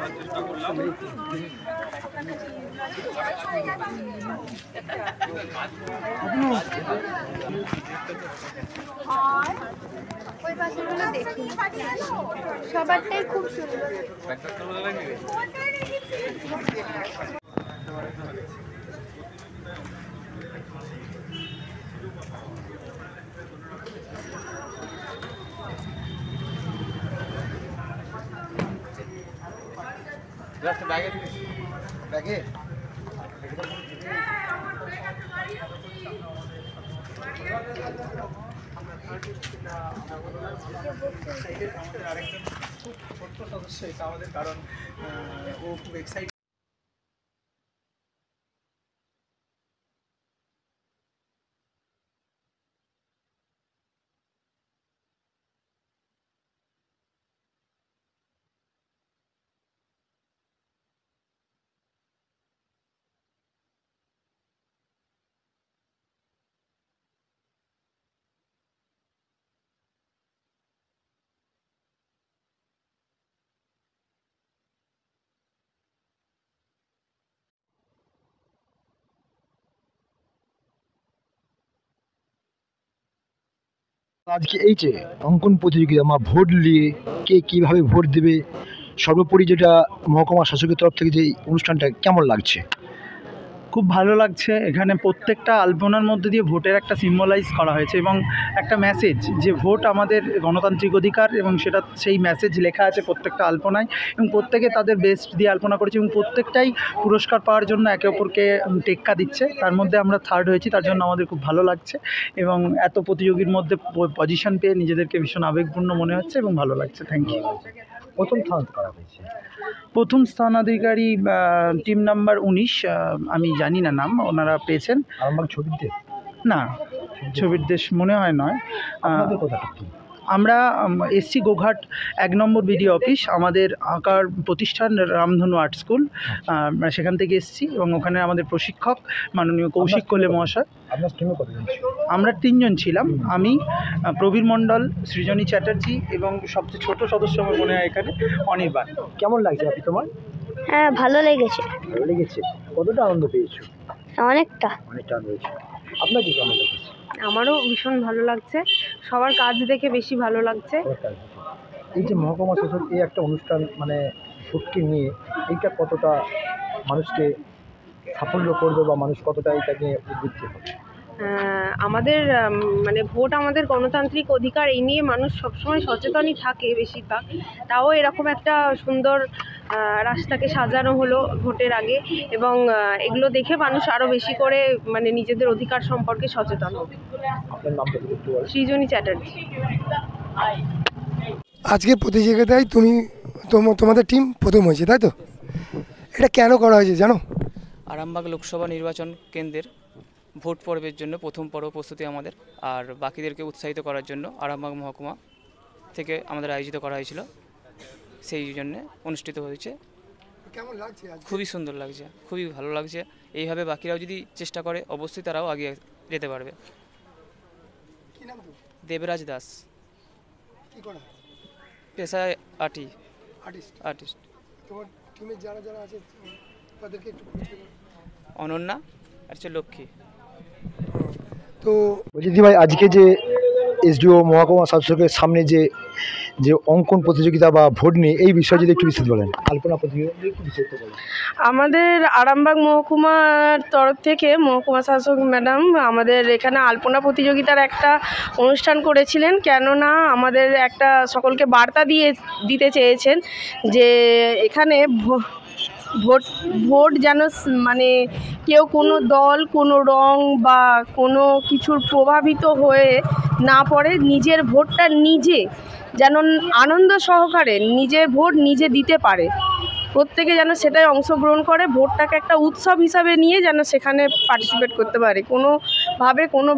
করার চেষ্টা করলাম। সবারটাই খুব সুন্দর। ব্যাগে আমাদের আরেকজন খুব ছোট্ট সদস্য এটা আমাদের, কারণ ও খুব এক্সাইটেড। আজকে এই যে অঙ্কন প্রতিযোগিতা বা ভোট নিয়ে কে কিভাবে ভোট দেবে, সর্বোপরি যেটা মহকুমা শাসকের তরফ থেকে যে অনুষ্ঠানটা কেমন লাগছে? খুব ভালো লাগছে। এখানে প্রত্যেকটা আলপনার মধ্যে দিয়ে ভোটের একটা সিম্বলাইজ করা হয়েছে এবং একটা মেসেজ যে ভোট আমাদের গণতান্ত্রিক অধিকার, এবং সেটা সেই মেসেজ লেখা আছে প্রত্যেকটা আলপনায়, এবং প্রত্যেকে তাদের বেস্ট দিয়ে আলপনা করেছে এবং প্রত্যেকটাই পুরস্কার পাওয়ার জন্য একে অপরকে টেক্কা দিচ্ছে। তার মধ্যে আমরা থার্ড হয়েছি, তার জন্য আমাদের খুব ভালো লাগছে এবং এত প্রতিযোগীর মধ্যে পজিশন পেয়ে নিজেদেরকে ভীষণ আবেগপূর্ণ মনে হচ্ছে এবং ভালো লাগছে। Thank you. প্রথম স্থান করা হয়েছে, প্রথম স্থানাধিকারী টিম নাম্বার 19, আমি জানি না নাম, ওনারা পেয়েছেন। আরামবাগ ছবির দেশ না, ছবির দেশ মনে হয় নয়। আপনাদের কোথাকার টিম? আমরা এসছি গোঘাট 1 নম্বর বিডিও অফিস, আমাদের আঁকার প্রতিষ্ঠান রামধনু আর্ট স্কুল, আমরা সেখান থেকে এসেছি এবং ওখানে আমাদের প্রশিক্ষক মাননীয় কৌশিক কোলে মহাশয়। আপনার টিমে কতজন ছিল? আমরা 3 জন ছিলাম, আমি, প্রবীর মণ্ডল, সৃজনী চ্যাটার্জি এবং সবচেয়ে ছোট সদস্য আমার মনে হয় এখানে অনির্বাণ। কেমন লাগছে আপনি তোমার? হ্যাঁ, ভালো লেগেছে। ভালো লেগেছে। কতটা আনন্দ পেয়েছো? অনেকটা। অনেকটা আনন্দ পেয়েছো। আপনার কি কেমন লাগছে? আমারও ভীষণ ভালো লাগছে, সবার কাজ দেখে বেশি ভালো লাগছে। এই যে মহকুমা শাসক এই একটা অনুষ্ঠান মানে ভোটকে নিয়ে, এইটা কতটা মানুষকে সাফল্য করবে বা মানুষ কতটা এটা নিয়ে উদ্বুদ্ধ হবে? আমাদের মানে ভোট আমাদের গণতান্ত্রিক অধিকার, এই নিয়ে মানুষ সবসময় সচেতনই থাকে বেশিরভাগ। তাও এরকম একটা সুন্দর রাস্তাকে সাজানো হলো ভোটের আগে, এবং এগুলো দেখে মানুষ আরও বেশি করে মানে নিজেদের অধিকার সম্পর্কে সচেতন হবে। আপনার নামটা একটু বলুন। সৃজনী চ্যাটার্জি। আজকের প্রতিযোগিতায় তোমাদের টিম প্রথম হয়েছে, তাই তো? এটা কেন করা হয়েছে জানো? আরামবাগ লোকসভা নির্বাচন কেন্দ্রের ভোট পর্বের জন্য প্রথম পর্ব প্রস্তুতি আমাদের, আর বাকিদেরকে উৎসাহিত করার জন্য আরামবাগ মহকুমা থেকে আমাদের আয়োজিত করা হয়েছিল, সেই জন্যে অনুষ্ঠিত হয়েছে। কেমন লাগছে? খুবই সুন্দর লাগছে, খুবই ভালো লাগছে। এইভাবে বাকিরাও যদি চেষ্টা করে অবশ্যই তারাও এগিয়ে যেতে পারবে। কি নাম? দেবরাজ দাস। কি করা? পেশায় আর্টিস্ট। তোমার টিমে যারা যারা আছে তাদেরকে একটু পরিচয় করো। অনন্যা আর লক্ষ্মী। তো বলছি দি ভাই, আজকে যে এসডিও মহকুমা শাসকের সামনে যে অঙ্কন প্রতিযোগিতা বা ভোট নিয়ে, এই বিষয়ে যদি একটু বিস্তারিত বলেন, আলপনা প্রতিযোগিতা একটু বিস্তারিত বলেন। আমাদের আরামবাগ মহকুমার তরফ থেকে মহকুমা শাসক ম্যাডাম আমাদের এখানে আলপনা প্রতিযোগিতার একটা অনুষ্ঠান করেছিলেন, কেননা আমাদের একটা সকলকে বার্তা দিতে চেয়েছেন যে এখানে ভোট যেন মানে কেউ কোনো দল, কোনো রং বা কোনো কিছুর প্রভাবিত হয়ে না পড়ে, নিজের ভোটটা নিজে যেন আনন্দ সহকারে নিজের ভোট নিজে দিতে পারে, প্রত্যেকে যেন সেটাই অংশগ্রহণ করে, ভোটটাকে একটা উৎসব হিসাবে নিয়ে যেন সেখানে পার্টিসিপেট করতে পারে, কোনোভাবে কোনো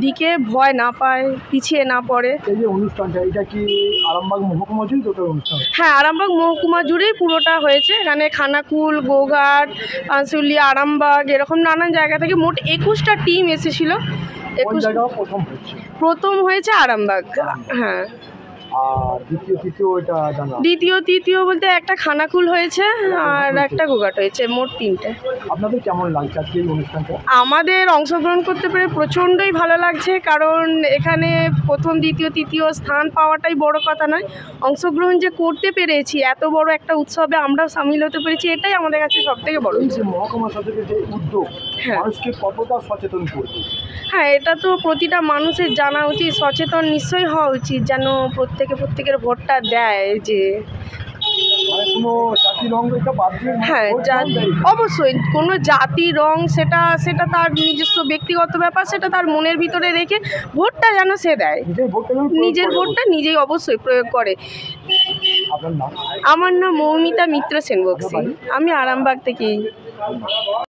দিকে ভয় না পায়, পিছিয়ে না পড়ে। এই যে অনুষ্ঠানটা, এটা কি আরামবাগ মহকুমা জুড়ে টোটাল অনুষ্ঠান? হ্যাঁ, আরামবাগ মহকুমা জুড়েই পুরোটা হয়েছে। এখানে খানাকুল, গোঘাট, পাঁচুলিয়া, আরামবাগ এরকম নানান জায়গা থেকে মোট 21টা টিম এসেছিল। প্রথম প্রথম হয়েছে আরামবাগ। হ্যাঁ, আর দ্বিতীয় তৃতীয় এটা জানা। দ্বিতীয় তৃতীয় বলতে একটা খানাকুল হয়েছে আর একটা গোঘাট হয়েছে, মোট 3টে। আপনাদের কেমন লাগছে আজকে এই অনুষ্ঠানটা? আমাদের অংশগ্রহণ করতে পেরে প্রচণ্ডই ভালো লাগছে, কারণ এখানে প্রথম দ্বিতীয় তৃতীয় স্থান পাওয়াটাই বড় কথা নয়, অংশগ্রহণ যে করতে পেরেছি এত বড় একটা উৎসবে আমরাও সামিল হতে পেরেছি, এটাই আমাদের কাছে সবথেকে বড়। এই যে মহকুমা শাসকের যে উদ্যোগ, হ্যাঁ। মানুষকে কতটা সচেতন করবে? হ্যাঁ, এটা তো প্রতিটা মানুষের জানা উচিত, সচেতন নিশ্চয়ই হওয়া উচিত, যেন প্রত্যেকের ভোটটা দেয়। যে মানে কোনো জাতি রঙ এটা বাদ দিয়ে হ্যাঁ, অবশ্যই কোনো জাতি রং সেটা তার নিজস্ব ব্যক্তিগত ব্যাপার, সেটা তার মনের ভিতরে রেখে ভোটটা যেন সে দেয়, নিজের ভোটটা নিজেই অবশ্যই প্রয়োগ করে। আপনার নাম? আমার নাম মৌমিতা মিত্র সেনবক্সি, আমি আরামবাগ থেকেই।